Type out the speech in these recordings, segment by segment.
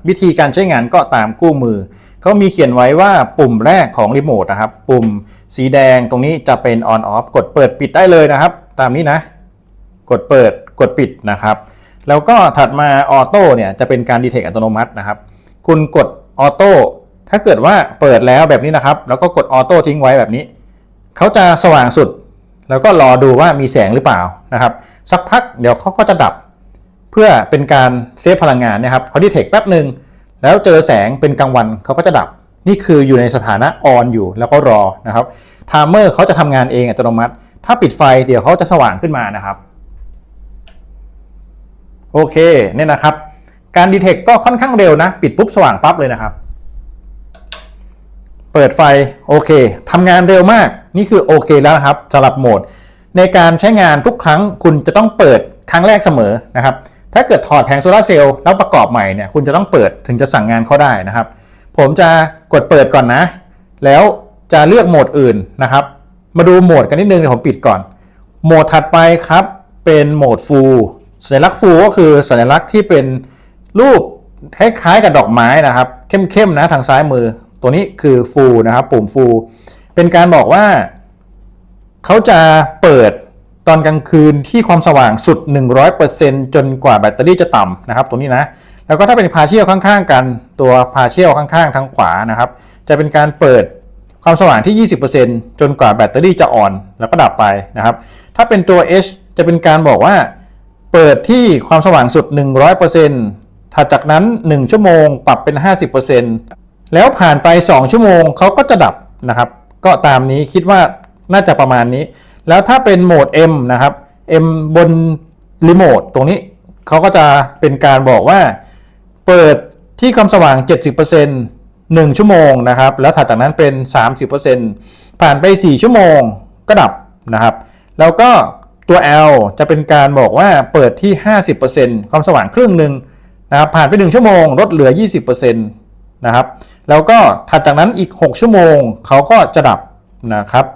วิธีการใช้งานก็ตามคู่มือเขามีเขียนไว้ว่าปุ่มแรกของรีโมทนะครับปุ่มสีแดงตรงนี้จะเป็น on off กดเปิดปิดได้เลยนะครับตามนี้นะกดเปิดกดปิดนะครับแล้วก็ถัดมาออโต้เนี่ยจะเป็นการดีเทคอัตโนมัตินะครับคุณกดออโต้ถ้าเกิดว่าเปิดแล้วแบบนี้นะครับแล้วก็กดออโต้ทิ้งไว้แบบนี้เขาจะสว่างสุดแล้วก็รอดูว่ามีแสงหรือเปล่านะครับสักพักเดี๋ยวเขาก็จะดับเพื่อเป็นการเซฟพลังงานนะครับเขาดีเทคแป๊บหนึ่งแล้วเจอแสงเป็นกลางวันเขาก็จะดับนี่คืออยู่ในสถานะออนอยู่แล้วก็รอนะครับไทม์เมอร์เขาจะทำงานเองอัตโนมัติถ้าปิดไฟเดี๋ยวเขาจะสว่างขึ้นมานะครับโอเคเนี่ยนะครับการดีเทคก็ค่อนข้างเร็วนะปิดปุ๊บสว่างปั๊บเลยนะครับเปิดไฟโอเคทำงานเร็วมากนี่คือโอเคแล้วนะครับสำหรับโหมดในการใช้งานทุกครั้งคุณจะต้องเปิดครั้งแรกเสมอนะครับถ้าเกิดถอดแผงโซลาร์เซลล์แล้วประกอบใหม่เนี่ยคุณจะต้องเปิดถึงจะสั่งงานเขาได้นะครับผมจะกดเปิดก่อนนะแล้วจะเลือกโหมดอื่นนะครับมาดูโหมดกันนิดนึงเดี๋ยวผมปิดก่อนโหมดถัดไปครับเป็นโหมด Full สัญลักษณ์ Full ก็คือสัญลักษณ์ที่เป็นรูปคล้ายๆกับดอกไม้นะครับเข้มๆนะทางซ้ายมือตัวนี้คือ Full นะครับปุ่ม Full เป็นการบอกว่าเขาจะเปิดตอนกลางคืนที่ความสว่างสุด 100% จนกว่าแบตเตอรี่จะต่ำนะครับตรงนี้นะแล้วก็ถ้าเป็นพาเชียลข้างๆกันตัวพาเชียลข้างๆทางขวานะครับจะเป็นการเปิดความสว่างที่ 20% จนกว่าแบตเตอรี่จะอ่อนแล้วก็ดับไปนะครับถ้าเป็นตัว H จะเป็นการบอกว่าเปิดที่ความสว่างสุด 100%ถัดจากนั้น1ชั่วโมงปรับเป็น 50% แล้วผ่านไป2ชั่วโมงเขาก็จะดับนะครับก็ตามนี้คิดว่าน่าจะประมาณนี้แล้วถ้าเป็นโหมด M นะครับ M บนรีโมทตรงนี้เขาก็จะเป็นการบอกว่าเปิดที่ความสว่าง 70% 1ชั่วโมงนะครับแล้วถัดจากนั้นเป็น 30% ผ่านไป4ชั่วโมงก็ดับนะครับแล้วก็ตัว L จะเป็นการบอกว่าเปิดที่ 50% ความสว่างครึ่งหนึ่งนะครับผ่านไป1ชั่วโมงลดเหลือ 20% นะครับแล้วก็ถัดจากนั้นอีก6ชั่วโมงเขาก็จะดับนะครับ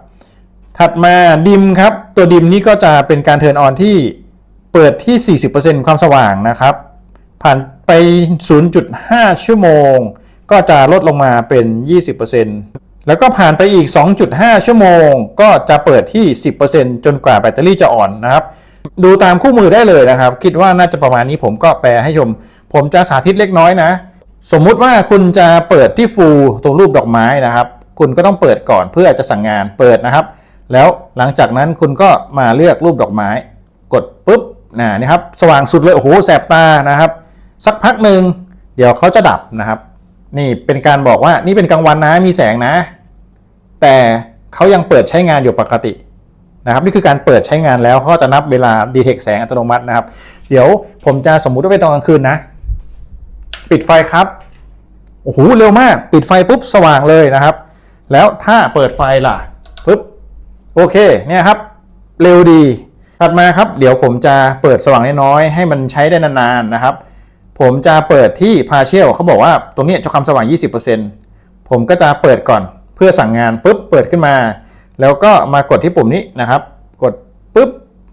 ถัดมาดิมครับตัวดิมนี้ก็จะเป็นการเทิร์นออนที่เปิดที่ 40% ความสว่างนะครับผ่านไป 0.5 ชั่วโมงก็จะลดลงมาเป็น 20% แล้วก็ผ่านไปอีก 2.5 ชั่วโมงก็จะเปิดที่ 10% จนกว่าแบตเตอรี่จะอ่อนนะครับดูตามคู่มือได้เลยนะครับคิดว่าน่าจะประมาณนี้ผมก็แปลให้ชมผมจะสาธิตเล็กน้อยนะสมมุติว่าคุณจะเปิดที่ฟูลตรงรูปดอกไม้นะครับคุณก็ต้องเปิดก่อนเพื่อจะสั่งงานเปิดนะครับแล้วหลังจากนั้นคุณก็มาเลือกรูปดอกไม้กดปุ๊บนี่ครับสว่างสุดเลยโอ้โหแสบตานะครับสักพักหนึ่งเดี๋ยวเขาจะดับนะครับนี่เป็นการบอกว่านี่เป็นกลางวันนะมีแสงนะแต่เขายังเปิดใช้งานอยู่ปกตินะครับนี่คือการเปิดใช้งานแล้วเขาจะนับเวลาดีเทคแสงอัตโนมัตินะครับเดี๋ยวผมจะสมมุติว่าเป็นตอนกลางคืนนะปิดไฟครับโอ้โหเร็วมากปิดไฟปุ๊บสว่างเลยนะครับแล้วถ้าเปิดไฟล่ะปุ๊บโอเคเนี่ยครับเร็วดีถัดมาครับเดี๋ยวผมจะเปิดสว่างน้อยๆให้มันใช้ได้นานๆนะครับผมจะเปิดที่ partial เขาบอกว่าตรงนี้จะความสว่าง 20% ผมก็จะเปิดก่อนเพื่อสั่งงานปุ๊บเปิดขึ้นมาแล้วก็มากดที่ปุ่มนี้นะครับกดปุ๊บ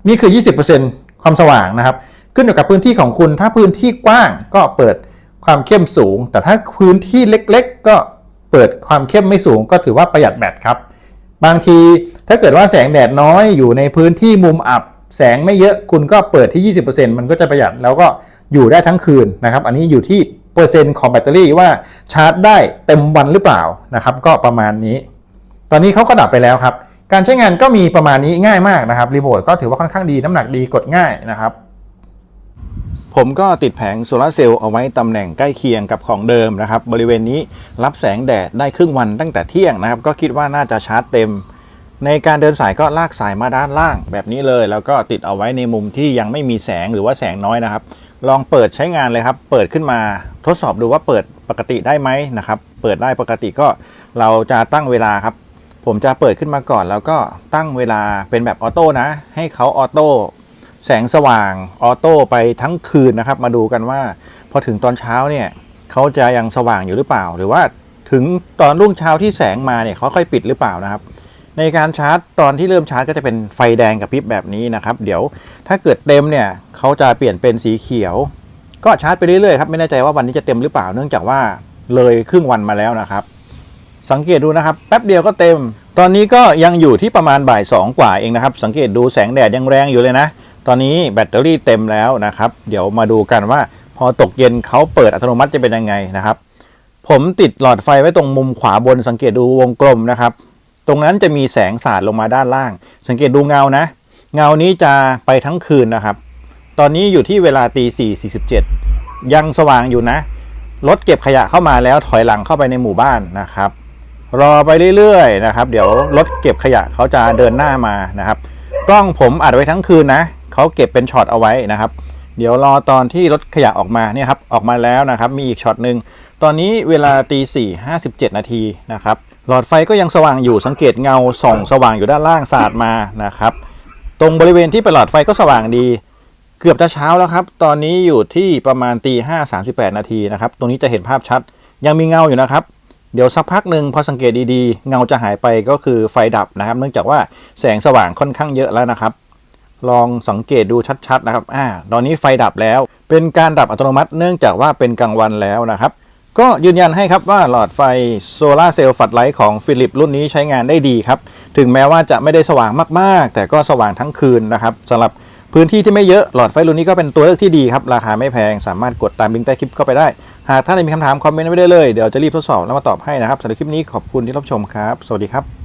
นี่คือ 20% ความสว่างนะครับขึ้นอยู่กับพื้นที่ของคุณถ้าพื้นที่กว้างก็เปิดความเข้มสูงแต่ถ้าพื้นที่เล็กๆก็เปิดความเข้มไม่สูงก็ถือว่าประหยัดแบตครับบางทีถ้าเกิดว่าแสงแดดน้อยอยู่ในพื้นที่มุมอับแสงไม่เยอะคุณก็เปิดที่ 20% มันก็จะประหยัดแล้วก็อยู่ได้ทั้งคืนนะครับอันนี้อยู่ที่เปอร์เซ็นต์ของแบตเตอรี่ว่าชาร์จได้เต็มวันหรือเปล่านะครับก็ประมาณนี้ตอนนี้เขาก็ดับไปแล้วครับการใช้งานก็มีประมาณนี้ง่ายมากนะครับรีโมทก็ถือว่าค่อนข้างดีน้ำหนักดีกดง่ายนะครับผมก็ติดแผงโซลาร์เซลล์เอาไว้ตำแหน่งใกล้เคียงกับของเดิมนะครับบริเวณนี้รับแสงแดดได้ครึ่งวันตั้งแต่เที่ยงนะครับก็คิดว่าน่าจะชาร์จเต็มในการเดินสายก็ลากสายมาด้านล่างแบบนี้เลยแล้วก็ติดเอาไว้ในมุมที่ยังไม่มีแสงหรือว่าแสงน้อยนะครับลองเปิดใช้งานเลยครับเปิดขึ้นมาทดสอบดูว่าเปิดปกติได้ไหมนะครับเปิดได้ปกติก็เราจะตั้งเวลาครับผมจะเปิดขึ้นมาก่อนแล้วก็ตั้งเวลาเป็นแบบออโต้นะให้เขาออโต้แสงสว่างออโต้ไปทั้งคืนนะครับมาดูกันว่าพอถึงตอนเช้าเนี่ยเขาจะยังสว่างอยู่หรือเปล่าหรือว่าถึงตอนรุ่งเช้าที่แสงมาเนี่ยเขาค่อยปิดหรือเปล่านะครับในการชาร์จตอนที่เริ่มชาร์จก็จะเป็นไฟแดงกับพริบแบบนี้นะครับเดี๋ยวถ้าเกิดเต็มเนี่ยเขาจะเปลี่ยนเป็นสีเขียว ก็ชาร์จไปเรื่อยๆครับไม่แน่ใจว่าวันนี้จะเต็มหรือเปล่าเนื่องจากว่าเลยครึ่งวันมาแล้วนะครับสังเกตดูนะครับแป๊บเดียวก็เต็มตอนนี้ก็ยังอยู่ที่ประมาณบ่าย2กว่าเองนะครับสังเกตดูแสงแดดยังแรงอยู่เลยนะตอนนี้แบตเตอรี่เต็มแล้วนะครับเดี๋ยวมาดูกันว่าพอตกเย็นเขาเปิดอัตโนมัติจะเป็นยังไงนะครับผมติดหลอดไฟไว้ตรงมุมขวาบนสังเกตดูวงกลมนะครับตรงนั้นจะมีแสงสาดลงมาด้านล่างสังเกตดูเงานะเงานี้จะไปทั้งคืนนะครับตอนนี้อยู่ที่เวลา4:47ยังสว่างอยู่นะรถเก็บขยะเข้ามาแล้วถอยหลังเข้าไปในหมู่บ้านนะครับรอไปเรื่อยๆนะครับเดี๋ยวรถเก็บขยะเขาจะเดินหน้ามานะครับกล้องผมอัดไว้ทั้งคืนนะเขาเก็บเป็นช็อตเอาไว้นะครับเดี๋ยวรอตอนที่รถขยะออกมาเนี่ยครับออกมาแล้วนะครับมีอีกช็อตหนึ่งตอนนี้เวลา4:57นาทีนะครับหลอดไฟก็ยังสว่างอยู่สังเกตเงาส่องสว่างอยู่ด้านล่างสาดมานะครับตรงบริเวณที่เป็นหลอดไฟก็สว่างดีเกือบจะเช้าแล้วครับตอนนี้อยู่ที่ประมาณ5:38นาทีนะครับตรงนี้จะเห็นภาพชัดยังมีเงาอยู่นะครับเดี๋ยวสักพักหนึ่งพอสังเกตดีๆเงาจะหายไปก็คือไฟดับนะครับเนื่องจากว่าแสงสว่างค่อนข้างเยอะแล้วนะครับลองสังเกตดูชัดๆนะครับตอนนี้ไฟดับแล้วเป็นการดับอัตโนมัติเนื่องจากว่าเป็นกลางวันแล้วนะครับก็ยืนยันให้ครับว่าหลอดไฟโซลาร์เซลล์ฝัดไลท์ของฟิลิปรุ่นนี้ใช้งานได้ดีครับถึงแม้ว่าจะไม่ได้สว่างมากๆแต่ก็สว่างทั้งคืนนะครับสำหรับพื้นที่ที่ไม่เยอะหลอดไฟรุ่นนี้ก็เป็นตัวเลือกที่ดีครับราคาไม่แพงสามารถกดตามลิงก์ใต้คลิปเข้าไปได้หากท่านมีคำถามคอมเมนต์ไว้ได้เลยเดี๋ยวจะรีบทดสอบแล้วมาตอบให้นะครับสำหรับคลิปนี้ขอบคุณที่รับชมครับสวัสดีครับ